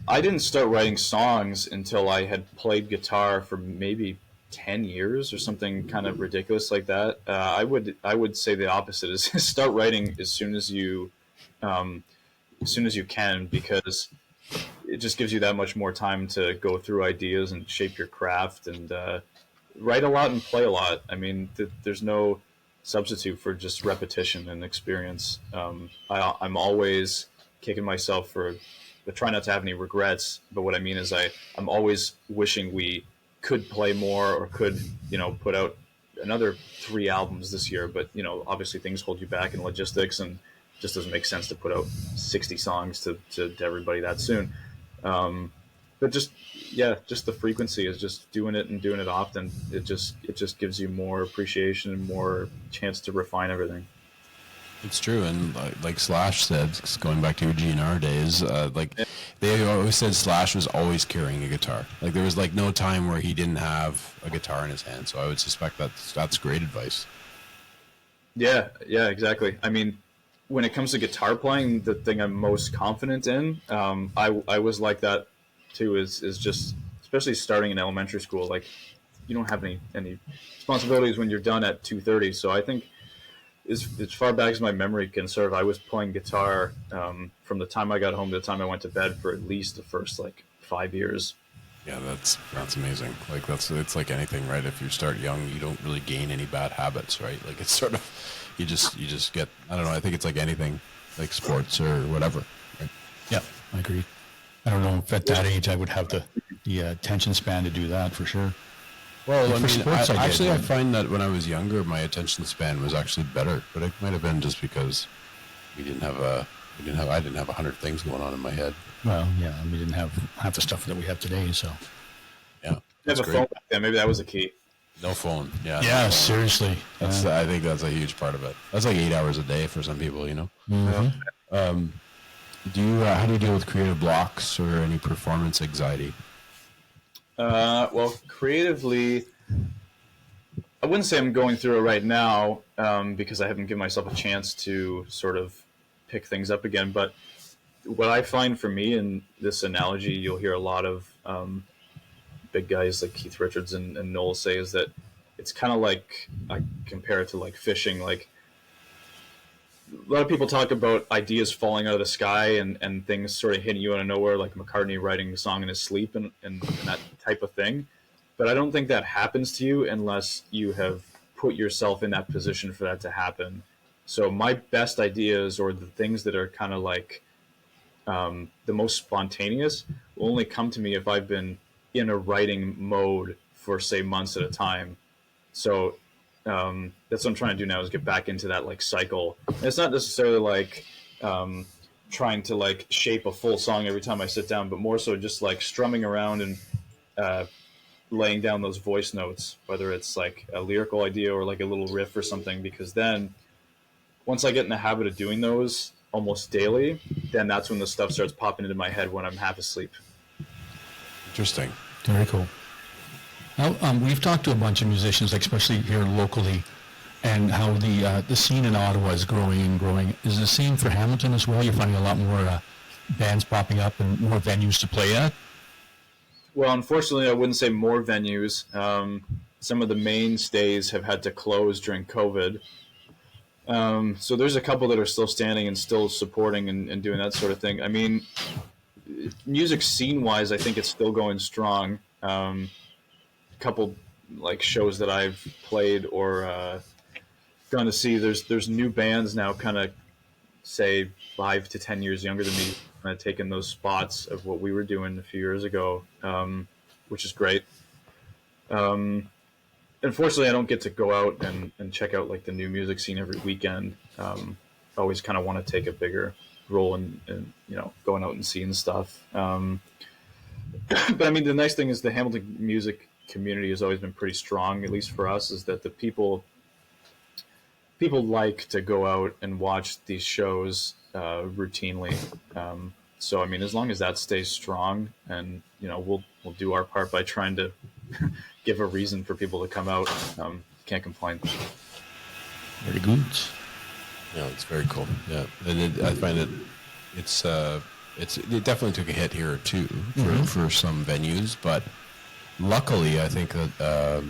I didn't start writing songs until I had played guitar for maybe 10 years or something kind of ridiculous like that. I would say the opposite is start writing as soon as you can, because it just gives you that much more time to go through ideas and shape your craft and write a lot and play a lot. I mean, there's no substitute for just repetition and experience. I'm always kicking myself for. I try not to have any regrets, but what I mean is I'm always wishing we could play more or could, put out another 3 albums this year. But, obviously things hold you back in logistics, and it just doesn't make sense to put out 60 songs to everybody that soon. But just the frequency is just doing it and doing it often. It just gives you more appreciation and more chance to refine everything. It's true, and like Slash said, going back to your GNR days, they always said Slash was always carrying a guitar. There was no time where he didn't have a guitar in his hand. So I would suspect that's great advice. Yeah, exactly. I mean, when it comes to guitar playing, the thing I'm most confident in, I was like that too. Is just especially starting in elementary school. You don't have any responsibilities when you're done at 2:30. So I think. As far back as my memory can serve, I was playing guitar from the time I got home to the time I went to bed for at least the first 5 years. Yeah, that's amazing. It's like anything, right? If you start young, you don't really gain any bad habits, right? It's sort of you just get, I don't know. I think it's like anything, like sports or whatever. Right? Yeah, I agree. I don't know if at that age I would have the attention span to do that for sure. Well, I find that when I was younger, my attention span was actually better, but it might have been just because I didn't have 100 things going on in my head. Well, yeah, we didn't have half the stuff that we have today, so. Yeah. That's a phone back then. Maybe that was the key. No phone. Yeah. Yeah, no phone. Seriously. I think that's a huge part of it. That's 8 hours a day for some people, Mm-hmm. how do you deal with creative blocks or any performance anxiety? Well, creatively, I wouldn't say I'm going through it right now because I haven't given myself a chance to sort of pick things up again. But what I find for me in this analogy, you'll hear a lot of big guys like Keith Richards and Noel say is that it's kind of like, I compare it to like fishing. Like a lot of people talk about ideas falling out of the sky and things sort of hitting you out of nowhere, like McCartney writing the song in his sleep and that type of thing. But I don't think that happens to you unless you have put yourself in that position for that to happen. So my best ideas, or the things that are kind of like the most spontaneous, will only come to me if I've been in a writing mode for, say, months at a time. So that's what I'm trying to do now, is get back into that like cycle. And it's not necessarily like trying to like shape a full song every time I sit down, but more so just like strumming around and laying down those voice notes, whether it's like a lyrical idea or like a little riff or something, because then once I get in the habit of doing those almost daily, then that's when the stuff starts popping into my head when I'm half asleep. Interesting. Very cool. Now, we've talked to a bunch of musicians, like especially here locally, and how the scene in Ottawa is growing and growing. Is it the same for Hamilton as well? You're finding a lot more bands popping up and more venues to play at? Well, unfortunately, I wouldn't say more venues. Some of the mainstays have had to close during COVID. So there's a couple that are still standing and still supporting and doing that sort of thing. I mean, music scene-wise, I think it's still going strong. A couple like shows that I've played or gone to see, there's new bands now, kind of say 5 to 10 years younger than me, kind of taking those spots of what we were doing a few years ago, which is great. Unfortunately, I don't get to go out and check out like the new music scene every weekend. I always kind of want to take a bigger role in going out and seeing stuff. But I mean, the nice thing is the Hamilton music community has always been pretty strong, at least for us, is that the people like to go out and watch these shows routinely. So I mean, as long as that stays strong, and we'll do our part by trying to give a reason for people to come out. Can't complain. Very good. Yeah, it's very cool. Yeah, and I find it it definitely took a hit here too for some venues, but luckily I think that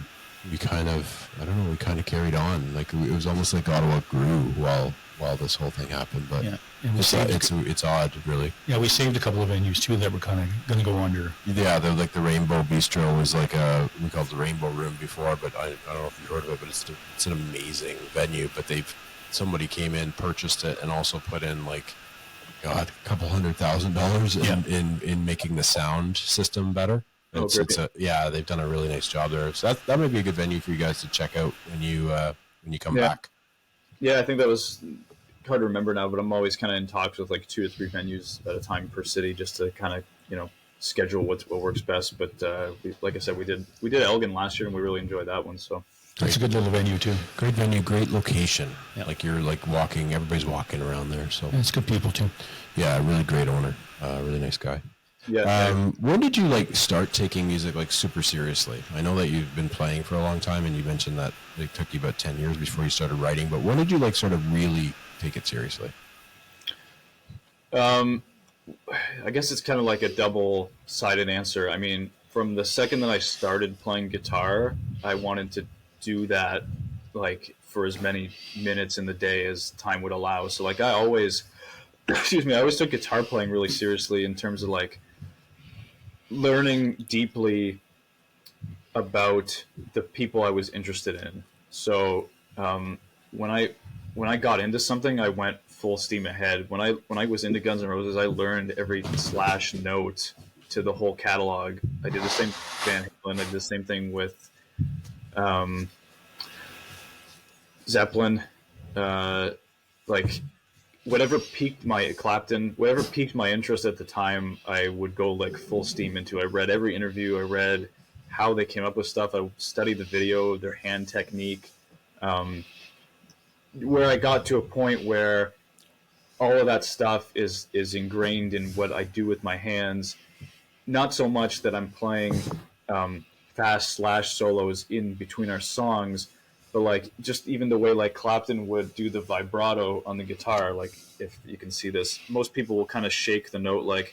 we kind of carried on. Like it was almost like Ottawa grew while this whole thing happened. But yeah, and it's odd, really. Yeah, we saved a couple of venues too that were kind of going to go under. Yeah, they're like the Rainbow Bistro was like we called it the Rainbow Room before, but I don't know if you've heard of it, but it's an amazing venue. But somebody came in, purchased it, and also put in like, God, a couple $100,000 in making the sound system better. They've done a really nice job there. So that might be a good venue for you guys to check out when you come back. Yeah, I think that was hard to remember now, but I'm always kind of in talks with like 2 to 3 venues at a time per city, just to kind of schedule what works best. But like I said, we did Elgin last year, and we really enjoyed that one. So that's a good little venue too. Great venue, great location. Yeah. Like you're like walking, everybody's walking around there. So it's good people too. Yeah, really great owner, really nice guy. Yeah. When did you like start taking music like super seriously? I know that you've been playing for a long time, and you mentioned that it took you about 10 years before you started writing. But when did you like sort of really take it seriously? I guess it's kind of like a double-sided answer. I mean, from the second that I started playing guitar, I wanted to do that like for as many minutes in the day as time would allow. So like I always took guitar playing really seriously in terms of like learning deeply about the people I was interested in. So when I got into something, I went full steam ahead. When I was into Guns N' Roses, I learned every slash note to the whole catalog. I did the same Van Halen. I did the same thing with Zeppelin. Like whatever piqued my interest at the time, I would go like full steam into. I read every interview. I read how they came up with stuff. I studied the video, their hand technique. Where I got to a point where all of that stuff is ingrained in what I do with my hands. Not so much that I'm playing fast slash solos in between our songs, but like just even the way like Clapton would do the vibrato on the guitar, like if you can see this, most people will kind of shake the note like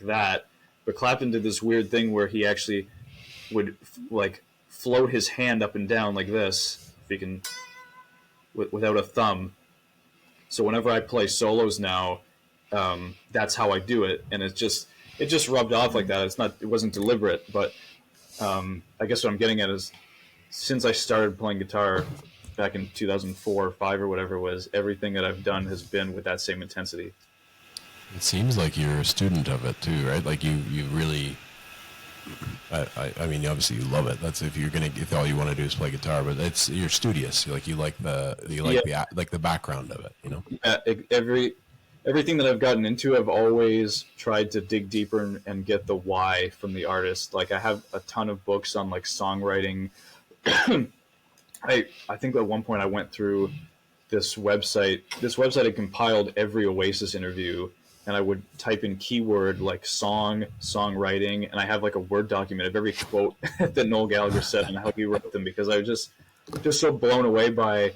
that, but Clapton did this weird thing where he actually would like float his hand up and down like this, if you can, without a thumb. So whenever I play solos now, that's how I do it, and it just rubbed off like that. It wasn't deliberate, but I guess what I'm getting at is, since I started playing guitar back in 2004 or 5 or whatever it was, everything that I've done has been with that same intensity. It seems like you're a student of it too, right? Like you really. I mean, obviously you love it. That's if all you want to do is play guitar, but you're studious. You like the background of it, you know. Yeah, everything that I've gotten into, I've always tried to dig deeper and get the why from the artist. Like I have a ton of books on like songwriting. I think at one point I went through this website. This website had compiled every Oasis interview, and I would type in keyword like songwriting, and I have like a Word document of every quote that Noel Gallagher said and how he wrote them, because I was just so blown away by,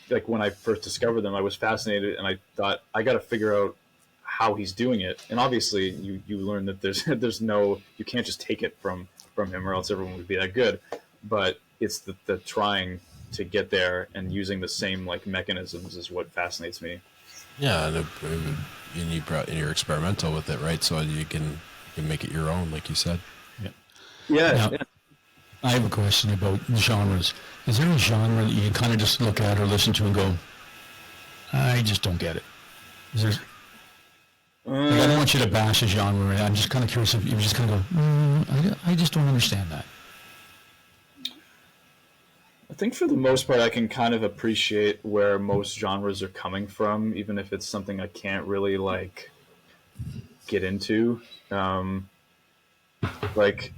like, when I first discovered them, I was fascinated, and I thought, I got to figure out how he's doing it. And obviously you learn that there's no, you can't just take it from him, or else everyone would be that good. But it's the trying to get there and using the same like mechanisms is what fascinates me. Yeah, and you're experimental with it, right? So you can make it your own, like you said. Yeah. Now, I have a question about genres. Is there a genre that you can kind of just look at or listen to and go, I just don't get it? Is there? Like, I don't want you to bash a genre. I'm just kind of curious if you just kind of go, I just don't understand that. I think for the most part, I can kind of appreciate where most genres are coming from, even if it's something I can't really like get into. Like,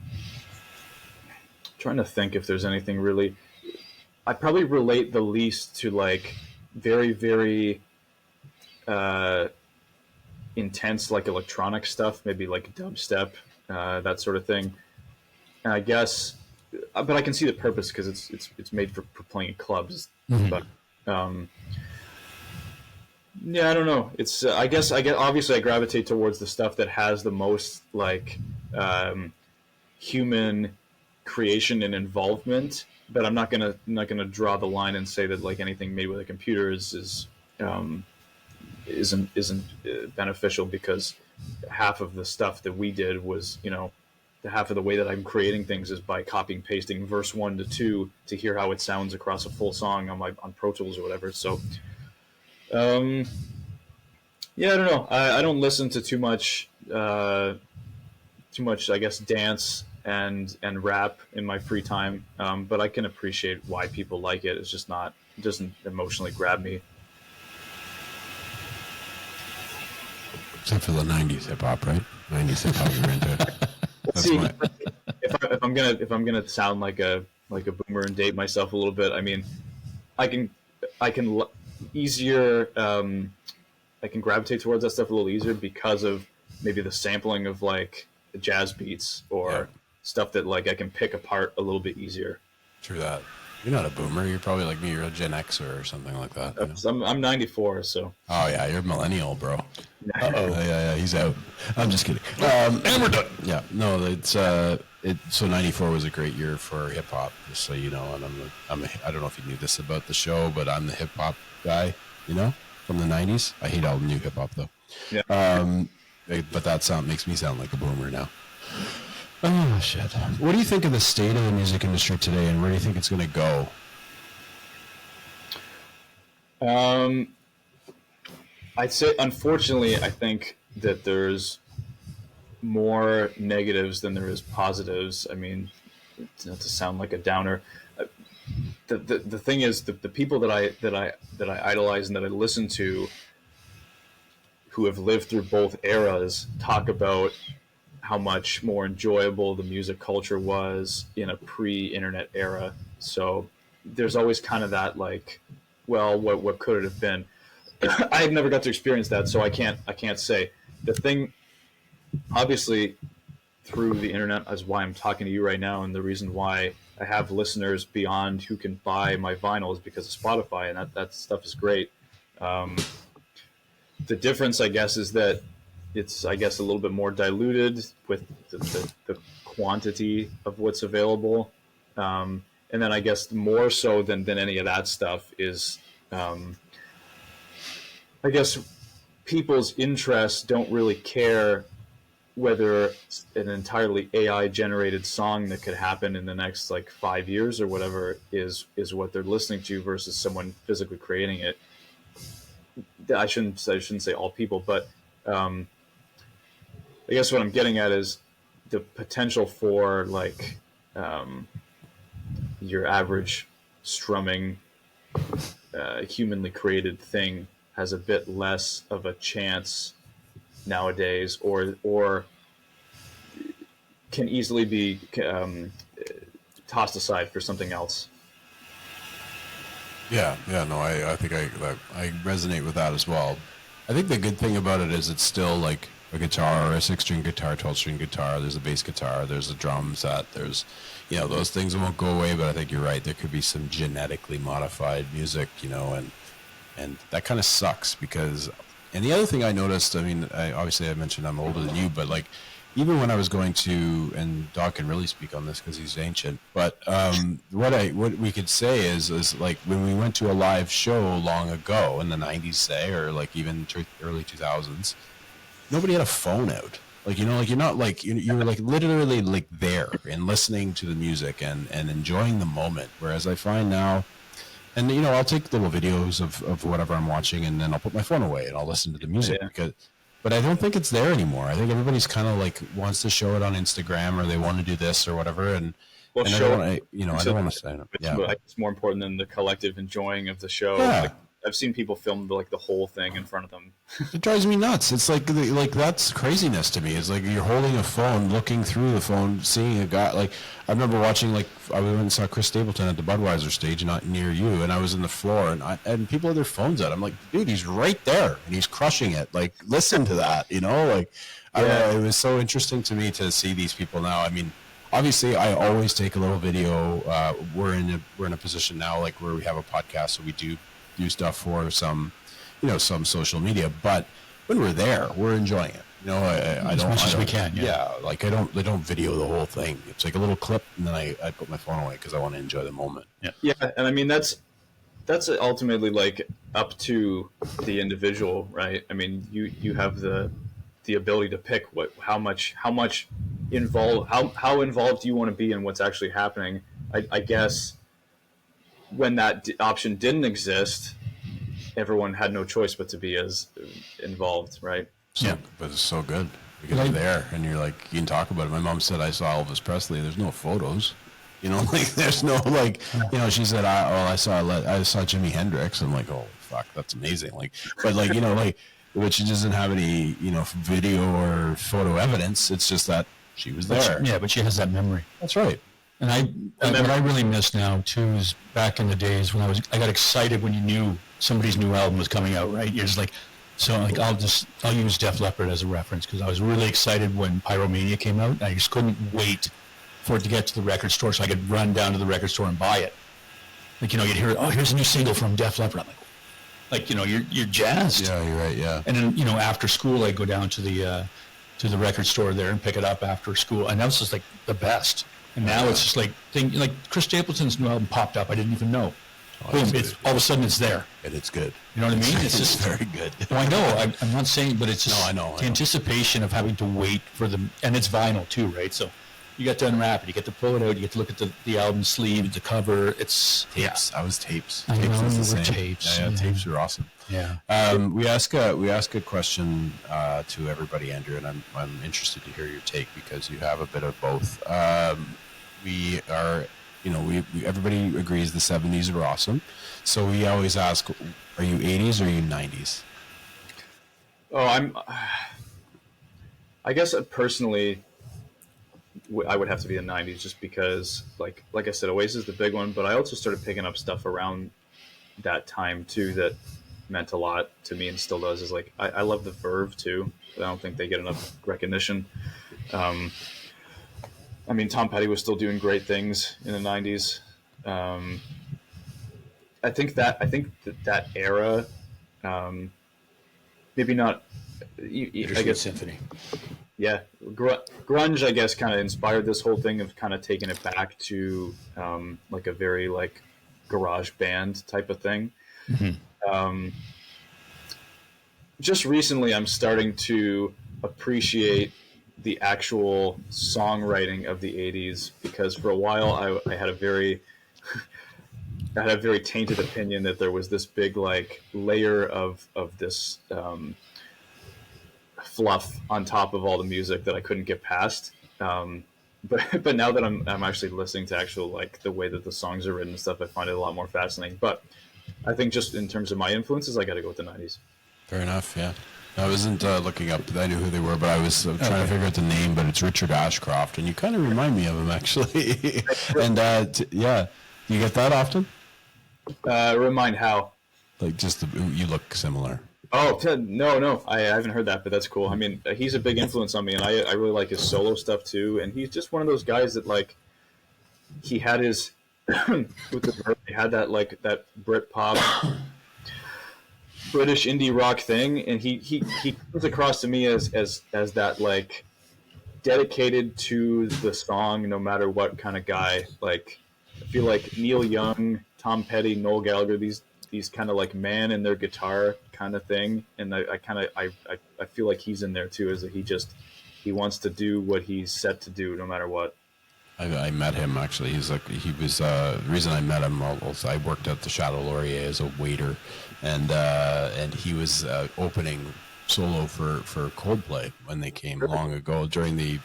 trying to think if there's anything really. I probably relate the least to like very, very intense like electronic stuff, maybe like dubstep, that sort of thing. And I guess. But I can see the purpose because it's made for playing in clubs. Mm-hmm. But yeah, I don't know. It's I guess obviously I gravitate towards the stuff that has the most like human creation and involvement. But I'm not gonna draw the line and say that like anything made with a computer isn't beneficial, because half of the stuff that we did was, you know, the half of the way that I'm creating things is by copying pasting verse 1 to 2 to hear how it sounds across a full song on Pro Tools or whatever. So, yeah, I don't know. I don't listen to too much, I guess, dance and rap in my free time. But I can appreciate why people like it. It's just not, it doesn't emotionally grab me. Except for the 90s hip hop, right? 90s hip hop, you're into it. See, if I'm gonna sound like a boomer and date myself a little bit, I mean, I can easier I can gravitate towards that stuff a little easier because of maybe the sampling of like jazz beats or stuff that like I can pick apart a little bit easier. True that. You're not a boomer. You're probably like me. You're a Gen Xer or something like that. You know? I'm 94, so. Oh yeah, you're a millennial, bro. Uh-oh. Yeah, he's out. I'm just kidding. And we're done. Yeah, no, it's so 94 was a great year for hip hop, just so you know. And I don't know if you knew this about the show, but I'm the hip hop guy, you know, from the 90s. I hate all the new hip hop though. Yeah. But that makes me sound like a boomer now. Oh, shit. What do you think of the state of the music industry today, and where do you think it's going to go? I'd say, unfortunately, I think that there's more negatives than there is positives. I mean, not to sound like a downer, the thing is, the people that I idolize and that I listen to, who have lived through both eras, talk about how much more enjoyable the music culture was in a pre-internet era. So there's always kind of that like, well, what could it have been? I have never got to experience that, so I can't say. The thing, obviously, through the internet is why I'm talking to you right now, and the reason why I have listeners beyond who can buy my vinyls because of Spotify, and that stuff is great. The difference, I guess, is that it's, I guess, a little bit more diluted with the quantity of what's available. And then I guess more so than any of that stuff is, I guess, people's interests don't really care whether an entirely AI generated song that could happen in the next like 5 years or whatever is what they're listening to versus someone physically creating it. I shouldn't say all people, but I guess what I'm getting at is the potential for like your average strumming humanly created thing has a bit less of a chance nowadays, or can easily be tossed aside for something else. Yeah, no, I think I resonate with that as well. I think the good thing about it is it's still like a guitar, or a 6-string guitar, 12-string guitar. There's a bass guitar. There's a drum set. There's, those things won't go away. But I think you're right. There could be some genetically modified music, and that kind of sucks because. And the other thing I noticed, I mean, I mentioned I'm older than you, but like, even when I was going to, and Dawg can really speak on this because he's ancient, but what we could say is like when we went to a live show long ago in the 90s, say, or like even early 2000s, nobody had a phone out. Like, like you're not like, you were like literally like there and listening to the music and enjoying the moment. Whereas I find now, and I'll take little videos of whatever I'm watching, and then I'll put my phone away and I'll listen to the music but I don't think it's there anymore. I think everybody's kind of like wants to show it on Instagram, or they want to do this or whatever. And well, and sure. I don't want to say it. Yeah, it's more important than the collective enjoying of the show. Yeah. Like, I've seen people film like the whole thing in front of them. It drives me nuts. It's like that's craziness to me. It's like you're holding a phone, looking through the phone, seeing a guy. Like I remember watching, like I went and saw Chris Stapleton at the Budweiser stage, not near you, and I was in the floor, and people had their phones out. I'm like, dude, he's right there, and he's crushing it. Like, listen to that, like I don't know. It was so interesting to me to see these people now. I mean, obviously, I always take a little video. We're in a position now, like where we have a podcast, so we do stuff for some social media, but when we're there, we're enjoying it. As much as we can. Yeah, like I don't video the whole thing. It's like a little clip, and then I put my phone away because I want to enjoy the moment. Yeah, and I mean that's ultimately like up to the individual, right? I mean, you have the ability to pick how much involved how involved do you want to be in what's actually happening. I guess when that option didn't exist, everyone had no choice but to be as involved, right? But it's so good because you're there and you're like, you can talk about it. My mom said, I saw Elvis Presley. There's no photos, like there's no like, she said, I saw Jimi Hendrix. I'm like, oh fuck, that's amazing. Like, but like, which doesn't have any, video or photo evidence. It's just that she was there. But she has that memory. That's right. And what I really miss now too is back in the days when I got excited when you knew somebody's new album was coming out, right? You're just like, so like I'll use Def Leppard as a reference because I was really excited when Pyromania came out. I just couldn't wait for it to get to the record store so I could run down to the record store and buy it. Like, you'd hear, oh, here's a new single from Def Leppard. I'm like, you're jazzed. Yeah, you're right. Yeah. And then, after school, I'd go down to the record store there and pick it up after school. And that was just like the best. And now it's just like Chris Stapleton's new album popped up. I didn't even know. Boom! It's all of a sudden it's there, and it's good. You know what I mean? It's just very good. Well, I know. I'm not saying, but it's just I know. The anticipation of having to wait for and it's vinyl too, right? So you get to unwrap it, you get to pull it out, you get to look at the album sleeve, the cover. It's tapes. I was tapes. I tapes know, was the we were same. tapes. Yeah, tapes are awesome. Yeah. We ask a question to everybody, Andrew, and I'm interested to hear your take because you have a bit of both. We are, everybody agrees the 70s are awesome. So we always ask, are you 80s or are you 90s? Oh, I guess personally, I would have to be the 90s just because, like I said, Oasis is the big one, but I also started picking up stuff around that time too that meant a lot to me and still does. Is like, I love the Verve too. I don't think they get enough recognition. I mean, Tom Petty was still doing great things in the '90s. Um, I think that era, um, maybe not. I guess Symphony. yeah, grunge. I guess kind of inspired this whole thing of kind of taking it back to like a very like garage band type of thing. Um, just recently, I'm starting to appreciate the actual songwriting of the '80s because for a while I had a very I had a very tainted opinion that there was this big like layer of this fluff on top of all the music that I couldn't get past. But now that I'm actually listening to actual like the way that the songs are written and stuff, I find it a lot more fascinating. But I think just in terms of my influences, I got to go with the '90s. Fair enough. Yeah. I wasn't looking up. I knew who they were, but I was trying to figure out the name. But it's Richard Ashcroft, and you kind of remind me of him actually. And yeah, do you get that often? Remind how? Like just you look similar. Oh no, I haven't heard that, but that's cool. I mean, he's a big influence on me, and I really like his solo stuff too. And he's just one of those guys that like he had his with the Verve, he had that like that Britpop British indie rock thing, and he comes across to me as that like dedicated to the song no matter what kind of guy. Like I feel like Neil Young, Tom Petty, Noel Gallagher, these kind of like man and their guitar kind of thing, and I feel like he's in there too, is that he wants to do what he's set to do no matter what. I met him actually. He was the reason I met him was I worked at the Chateau Laurier as a waiter, and he was opening solo for Coldplay when they came long ago during the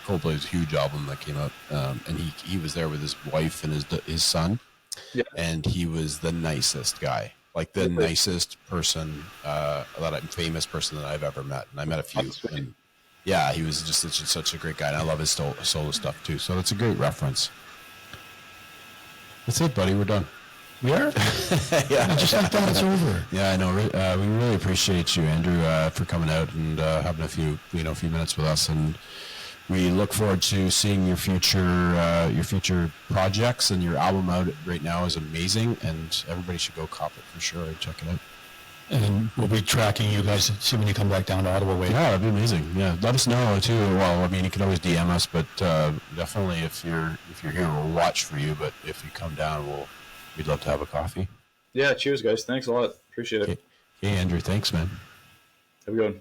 Coldplay's huge album that came out, and he was there with his wife and his son, Yeah. and he was the nicest guy, like the nicest person famous person that I've ever met, and I met a few. And yeah, he was just such a great guy, and I love his solo stuff too. So that's a great reference. That's it, buddy. We're done. We are? Yeah, Just like that, it's over. yeah, I know. We really appreciate you, Andrew, for coming out and having a few minutes with us, and we look forward to seeing your future projects. And your album out right now is amazing, and everybody should go cop it for sure and check it out. And we'll be tracking you guys, see when you come back down to Ottawa. Wait. Yeah, that'd be amazing. Yeah, let us know too. Well, I mean, you can always DM us, but definitely if you're here, we'll watch for you. But if you come down, we'd love to have a coffee. Yeah, cheers, guys. Thanks a lot. Appreciate it. Okay, Andrew, thanks, man. Have a good one.